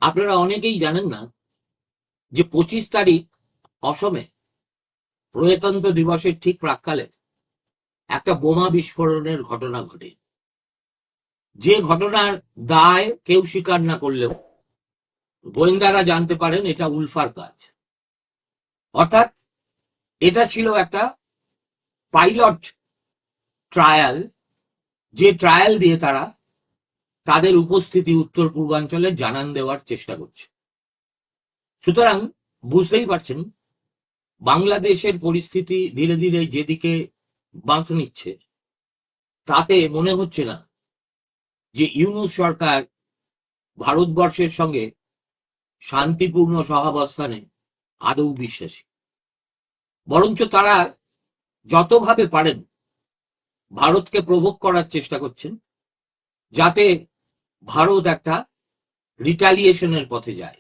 আপনারা অনেকেই জানেন না যে 25 তারিখ অসমে প্রজাতন্ত্র দিবসের ঠিক প্রাক্কালে একটা বোমা বিস্ফোরণের ঘটনা ঘটে, যে ঘটনার দায় কেউ স্বীকার না করলেও গোয়েন্দারা জানতে পারেন এটা উলফার কাজ। অর্থাৎ এটা ছিল একটা পাইলট ট্রায়াল, যে ট্রায়াল দিয়ে তারা তাদের উপস্থিতি উত্তর পূর্বাঞ্চলে জানান দেওয়ার চেষ্টা করছে। সুতরাং বুঝতেই পারছেন বাংলাদেশের পরিস্থিতি ধীরে ধীরে যেদিকে বাঁক নিচ্ছে, তাতে মনে হচ্ছে না যে ইউনূস সরকার ভারতবর্ষের সঙ্গে শান্তিপূর্ণ সহাবস্থানে আদৌ বিশ্বাসী। বরঞ্চ তারা যতভাবে পারেন ভারতকে প্রভোগ করার চেষ্টা করছেন, যাতে ভারত একটা রিটালিয়েশনের পথে যায়।